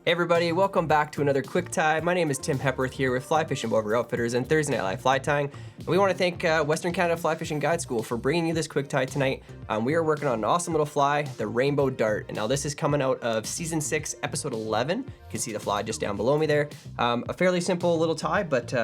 Hey everybody, welcome back to another Quick Tie. My name is Tim Hepworth here with Fly Fishing Bover Outfitters and Thursday Night Live Fly Tying. And we want to thank Western Canada Fly Fishing Guide School for bringing you this Quick Tie tonight. We are working on an awesome little fly, the Rainbow Dart. And now this is coming out of Season 6, Episode 11. You can see the fly just down below me there. A fairly simple little tie, but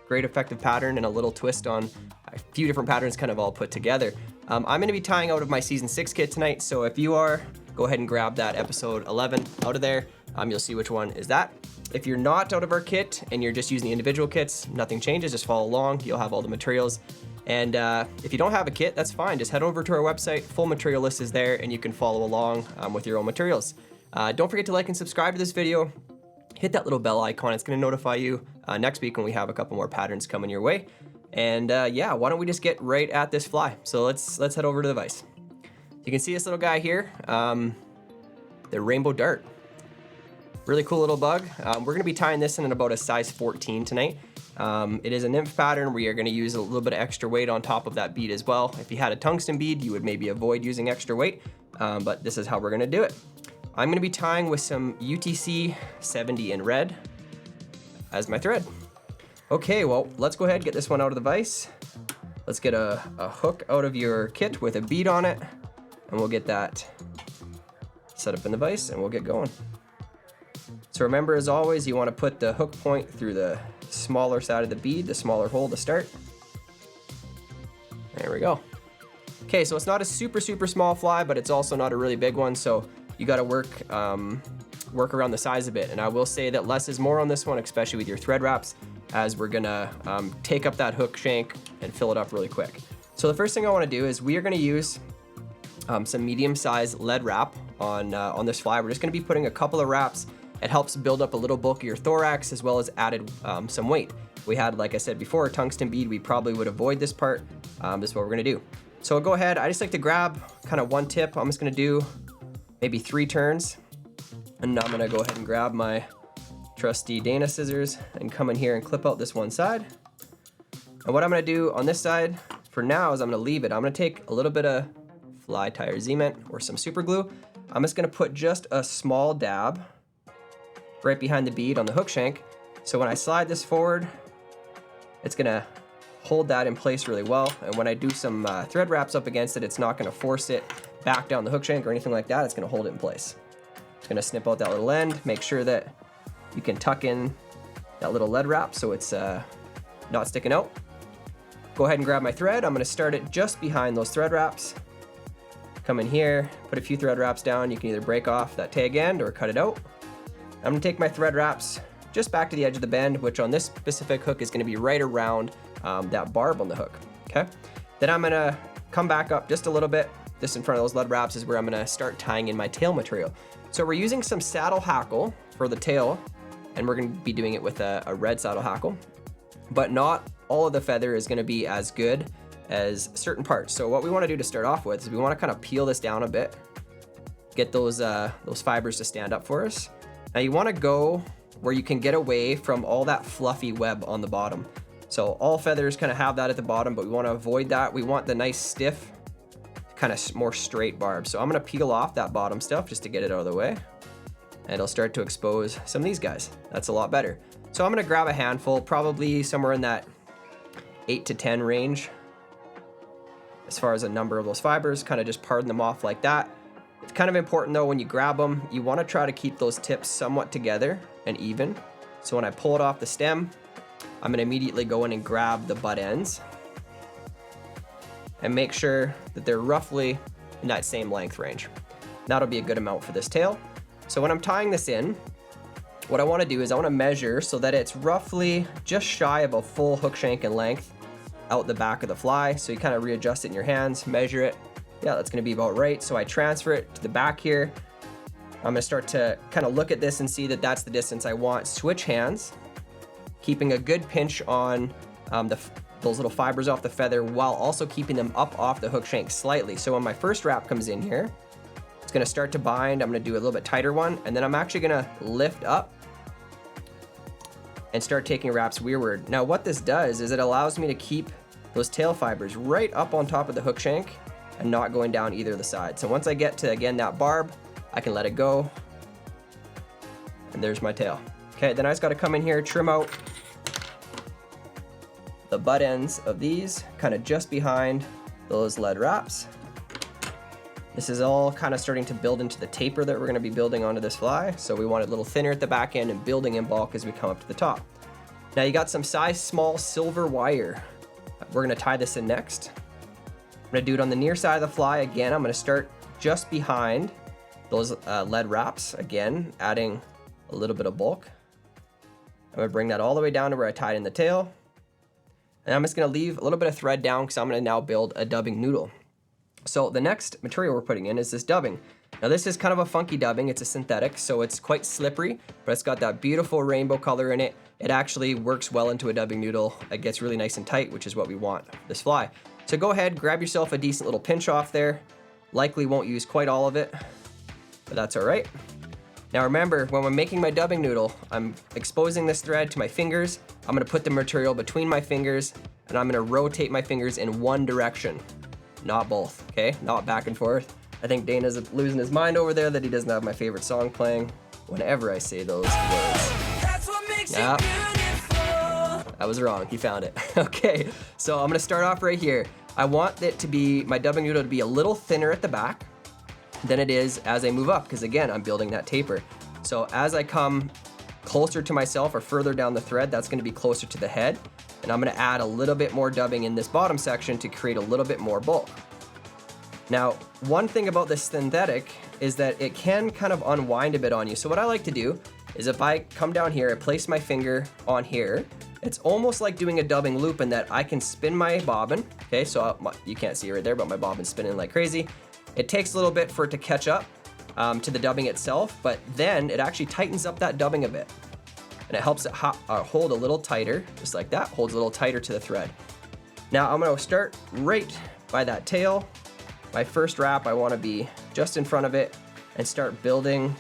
great effective pattern and a little twist on a few different patterns kind of all put together. I'm going to be tying out of my Season 6 kit tonight, so if you are, go ahead and grab that Episode 11 out of there. You'll see which one is that. If you're not out of our kit and you're just using the individual kits, nothing changes, just follow along. You'll have all the materials. And if you don't have a kit, that's fine. Just head over to our website, full material list is there, and you can follow along with your own materials. Don't forget to like and subscribe to this video. Hit that little bell icon, it's gonna notify you next week when we have a couple more patterns coming your way. And yeah, why don't we just get right at this fly? So let's head over to the vise. You can see this little guy here, the Rainbow Dart. Really cool little bug. We're gonna be tying this in about a size 14 tonight. It is a nymph pattern where you're gonna use a little bit of extra weight on top of that bead as well. If you had a tungsten bead, you would maybe avoid using extra weight, but this is how we're gonna do it. I'm gonna be tying with some UTC 70 in red as my thread. Okay, well, let's go ahead and get this one out of the vise. Let's get a hook out of your kit with a bead on it, and we'll get that set up in the vise and we'll get going. So remember, as always, you want to put the hook point through the smaller side of the bead, the smaller hole to start. There we go. Okay, so it's not a super small fly, but it's also not a really big one, so you got to work around the size a bit. And I will say that less is more on this one, especially with your thread wraps, as we're gonna take up that hook shank and fill it up really quick. So the first thing I want to do is we are going to use some medium-sized lead wrap on this fly. We're just going to be putting a couple of wraps. It helps build up a little bulkier thorax as well as added some weight. We had, like I said before, a tungsten bead. We probably would avoid this part. This is what we're gonna do. So I'll go ahead. I just like to grab kind of one tip. I'm just gonna do maybe 3 turns. And now I'm gonna go ahead and grab my trusty Dana scissors and come in here and clip out this one side. And what I'm gonna do on this side for now is I'm gonna leave it. I'm gonna take a little bit of fly tire cement or some super glue. I'm just gonna put just a small dab right behind the bead on the hook shank. So when I slide this forward, it's gonna hold that in place really well. And when I do some thread wraps up against it, it's not gonna force it back down the hook shank or anything like that. It's gonna hold it in place. It's gonna snip out that little end, make sure that you can tuck in that little lead wrap so it's not sticking out. Go ahead and grab my thread. I'm gonna start it just behind those thread wraps. Come in here, put a few thread wraps down. You can either break off that tag end or cut it out. I'm gonna take my thread wraps just back to the edge of the bend, which on this specific hook is gonna be right around that barb on the hook, okay? Then I'm gonna come back up just a little bit. Just in front of those lead wraps is where I'm gonna start tying in my tail material. So we're using some saddle hackle for the tail, and we're gonna be doing it with a red saddle hackle, but not all of the feather is gonna be as good as certain parts. So what we wanna do to start off with is we wanna kind of peel this down a bit, get those fibers to stand up for us. Now you want to go where you can get away from all that fluffy web on the bottom. So all feathers kind of have that at the bottom, but we want to avoid that. We want the nice stiff, kind of more straight barb. So I'm going to peel off that bottom stuff just to get it out of the way. And it'll start to expose some of these guys. That's a lot better. So I'm going to grab a handful, probably somewhere in that 8 to 10 range. As far as a number of those fibers, kind of just pardon them off like that. It's kind of important though, when you grab them, you want to try to keep those tips somewhat together and even. So when I pull it off the stem, I'm going to immediately go in and grab the butt ends and make sure that they're roughly in that same length range. That'll be a good amount for this tail. So when I'm tying this in, what I want to do is I want to measure so that it's roughly just shy of a full hook shank in length out the back of the fly. So you kind of readjust it in your hands, measure it. Yeah, that's gonna be about right. So I transfer it to the back here. I'm gonna start to kind of look at this and see that that's the distance I want. Switch hands, keeping a good pinch on those little fibers off the feather while also keeping them up off the hook shank slightly. So when my first wrap comes in here, it's gonna start to bind. I'm gonna do a little bit tighter one, and then I'm actually gonna lift up and start taking wraps rearward. Now what this does is it allows me to keep those tail fibers right up on top of the hook shank and not going down either of the sides. So once I get to, again, that barb, I can let it go and there's my tail. Okay, then I just gotta come in here, trim out the butt ends of these, kind of just behind those lead wraps. This is all kind of starting to build into the taper that we're gonna be building onto this fly. So we want it a little thinner at the back end and building in bulk as we come up to the top. Now you got some size small silver wire. We're gonna tie this in next. I'm gonna do it on the near side of the fly. Again, I'm gonna start just behind those lead wraps. Again, adding a little bit of bulk. I'm gonna bring that all the way down to where I tied in the tail. And I'm just gonna leave a little bit of thread down because I'm gonna now build a dubbing noodle. So the next material we're putting in is this dubbing. Now this is kind of a funky dubbing. It's a synthetic, so it's quite slippery, but it's got that beautiful rainbow color in it. It actually works well into a dubbing noodle. It gets really nice and tight, which is what we want for this fly. So go ahead, grab yourself a decent little pinch off there. Likely won't use quite all of it, but that's all right. Now remember, when I'm making my dubbing noodle, I'm exposing this thread to my fingers. I'm gonna put the material between my fingers, and I'm gonna rotate my fingers in one direction. Not both, okay? Not back and forth. I think Dana's losing his mind over there that he doesn't have my favorite song playing whenever I say those words. That's what makes Yeah. it beautiful. I was wrong, he found it. Okay, so I'm gonna start off right here. I want it to be, my dubbing noodle to be a little thinner at the back than it is as I move up, because again, I'm building that taper. So as I come closer to myself or further down the thread, that's gonna be closer to the head. And I'm gonna add a little bit more dubbing in this bottom section to create a little bit more bulk. Now, one thing about this synthetic is that it can kind of unwind a bit on you. So what I like to do is if I come down here, I place my finger on here, it's almost like doing a dubbing loop in that I can spin my bobbin. Okay, so you can't see it right there, but my bobbin's spinning like crazy. It takes a little bit for it to catch up to the dubbing itself, but then it actually tightens up that dubbing a bit. And it helps it hold a little tighter, just like that, holds a little tighter to the thread. Now I'm gonna start right by that tail. My first wrap, I wanna be just in front of it and start building,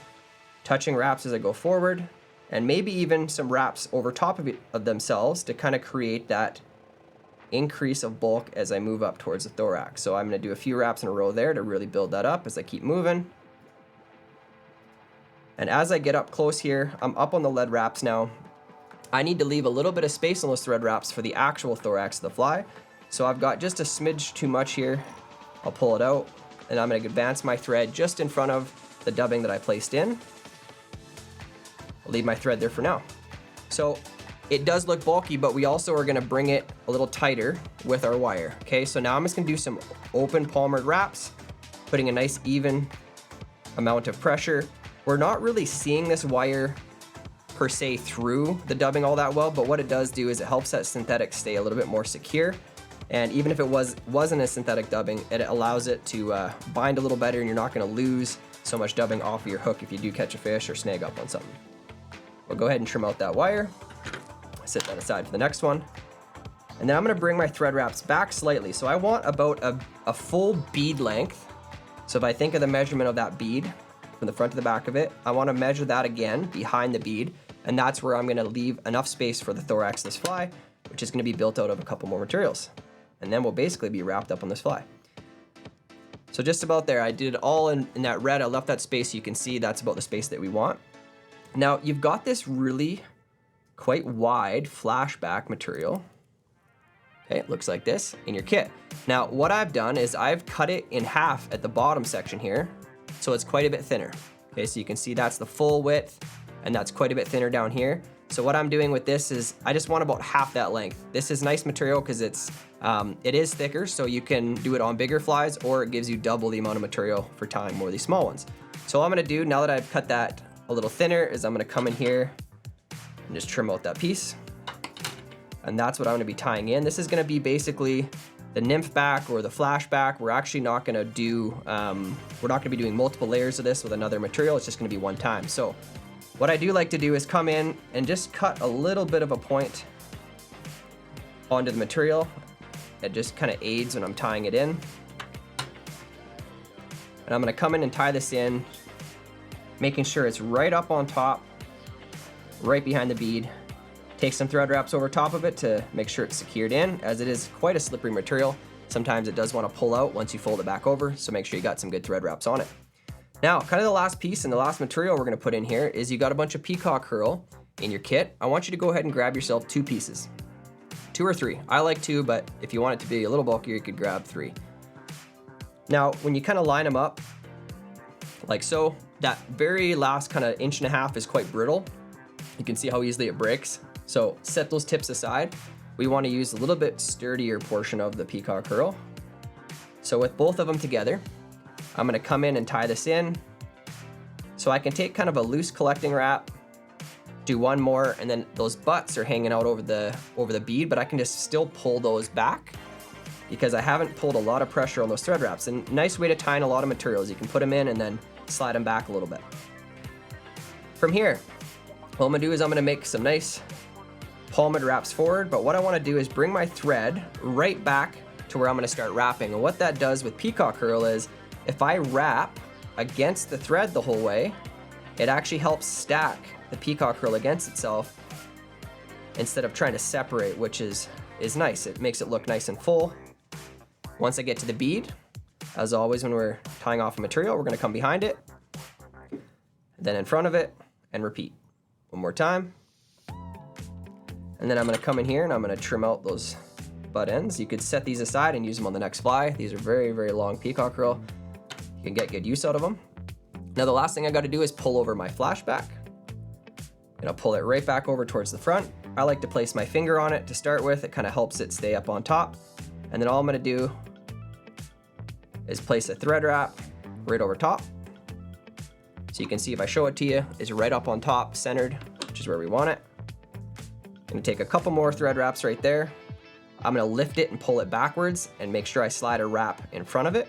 touching wraps as I go forward, and maybe even some wraps over top of themselves to kind of create that increase of bulk as I move up towards the thorax. So I'm gonna do a few wraps in a row there to really build that up as I keep moving. And as I get up close here, I'm up on the lead wraps now. I need to leave a little bit of space on those thread wraps for the actual thorax of the fly. So I've got just a smidge too much here. I'll pull it out, and I'm gonna advance my thread just in front of the dubbing that I placed in. I'll leave my thread there for now. So it does look bulky, but we also are gonna bring it a little tighter with our wire. Okay, so now I'm just gonna do some open palmered wraps, putting a nice even amount of pressure. We're not really seeing this wire per se through the dubbing all that well, but what it does do is it helps that synthetic stay a little bit more secure. And even if it wasn't a synthetic dubbing, it allows it to bind a little better, and you're not gonna lose so much dubbing off of your hook if you do catch a fish or snag up on something. We'll go ahead and trim out that wire, set that aside for the next one. And then I'm gonna bring my thread wraps back slightly. So I want about a full bead length. So if I think of the measurement of that bead, from the front to the back of it, I wanna measure that again behind the bead, and that's where I'm gonna leave enough space for the thorax of this fly, which is gonna be built out of a couple more materials. And then we'll basically be wrapped up on this fly. So just about there, I did it all in that red. I left that space so you can see that's about the space that we want. Now you've got this really quite wide flashback material. Okay, it looks like this in your kit. Now what I've done is I've cut it in half at the bottom section here, so it's quite a bit thinner. Okay, so you can see that's the full width, and that's quite a bit thinner down here. So what I'm doing with this is I just want about half that length. This is nice material because it is thicker, so you can do it on bigger flies, or it gives you double the amount of material for tying more of these small ones. So what I'm gonna do now that I've cut that a little thinner is I'm gonna come in here and just trim out that piece. And that's what I'm gonna be tying in. This is gonna be basically the nymph back or the flashback. We're actually not gonna do, we're not gonna be doing multiple layers of this with another material. It's just gonna be one time. So what I do like to do is come in and just cut a little bit of a point onto the material. It just kind of aids when I'm tying it in. And I'm gonna come in and tie this in, making sure it's right up on top, right behind the bead. Take some thread wraps over top of it to make sure it's secured in, as it is quite a slippery material. Sometimes it does want to pull out once you fold it back over, so make sure you got some good thread wraps on it. Now, kind of the last piece and the last material we're gonna put in here is you got a bunch of peacock herl in your kit. I want you to go ahead and grab yourself 2 pieces. 2 or 3. I like 2, but if you want it to be a little bulkier, you could grab 3. Now, when you kind of line them up, like so, that very last kind of 1.5 inches is quite brittle. You can see how easily it breaks. So set those tips aside. We want to use a little bit sturdier portion of the peacock herl. So with both of them together, I'm gonna come in and tie this in. So I can take kind of a loose collecting wrap, do one more, and then those butts are hanging out over the bead, but I can just still pull those back because I haven't pulled a lot of pressure on those thread wraps. And nice way to tie in a lot of materials. You can put them in and then slide them back a little bit. From here, what I'm gonna do is I'm gonna make some nice palmed wraps forward, but what I wanna do is bring my thread right back to where I'm gonna start wrapping. And what that does with peacock herl is, if I wrap against the thread the whole way, it actually helps stack the peacock herl against itself instead of trying to separate, which is nice. It makes it look nice and full. Once I get to the bead, as always when we're tying off a material, we're gonna come behind it, then in front of it, and repeat. One more time. And then I'm gonna come in here and I'm gonna trim out those butt ends. You could set these aside and use them on the next fly. These are very, very long peacock herl. You can get good use out of them. Now the last thing I gotta do is pull over my flashback. And I'll pull it right back over towards the front. I like to place my finger on it to start with. It kind of helps it stay up on top. And then all I'm gonna do is place a thread wrap right over top. So you can see if I show it to you, it's right up on top, centered, which is where we want it. I'm gonna take a couple more thread wraps right there. I'm gonna lift it and pull it backwards and make sure I slide a wrap in front of it.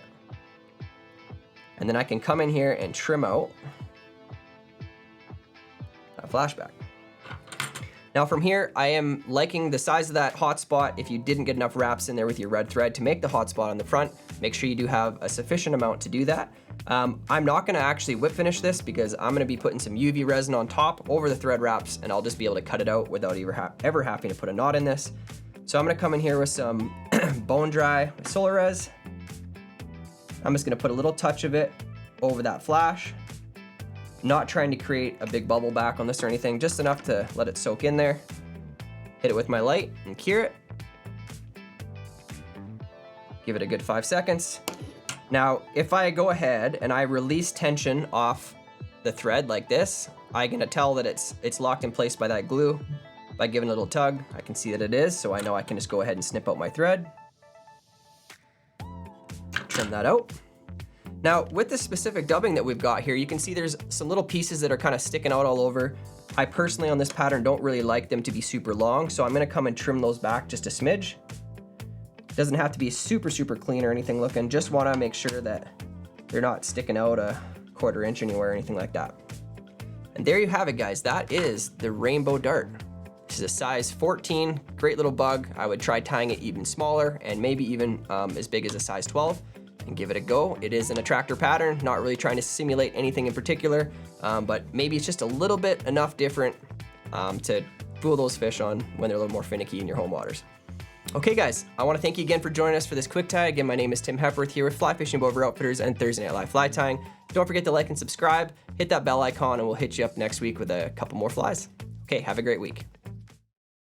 And then I can come in here and trim out a flashback. Now from here, I am liking the size of that hot spot. If you didn't get enough wraps in there with your red thread to make the hot spot on the front, make sure you do have a sufficient amount to do that. I'm not gonna actually whip finish this because I'm gonna be putting some UV resin on top over the thread wraps, and I'll just be able to cut it out without ever having to put a knot in this. So I'm gonna come in here with some bone dry solar res. I'm just gonna put a little touch of it over that flash. Not trying to create a big bubble back on this or anything, just enough to let it soak in there. Hit it with my light and cure it. Give it a good 5 seconds. Now, if I go ahead and I release tension off the thread like this, I'm gonna tell that it's locked in place by that glue. By giving a little tug, I can see that it is, so I know I can just go ahead and snip out my thread. Trim that out. Now, with this specific dubbing that we've got here, you can see there's some little pieces that are kind of sticking out all over. I personally on this pattern don't really like them to be super long, so I'm gonna come and trim those back just a smidge. Doesn't have to be super, super clean or anything looking, just wanna make sure that they're not sticking out a 1/4 inch anywhere or anything like that. And there you have it, guys. That is the rainbow dart. This is a size 14, great little bug. I would try tying it even smaller and maybe even as big as a size 12. And give it a go. It is an attractor pattern, not really trying to simulate anything in particular, but maybe it's just a little bit enough different to fool those fish on when they're a little more finicky in your home waters. Okay guys, I wanna thank you again for joining us for this quick tie. Again, my name is Tim Hepworth here with Fly Fishing Boat Outfitters and Thursday Night Live Fly Tying. Don't forget to like and subscribe, hit that bell icon, and we'll hit you up next week with a couple more flies. Okay, have a great week.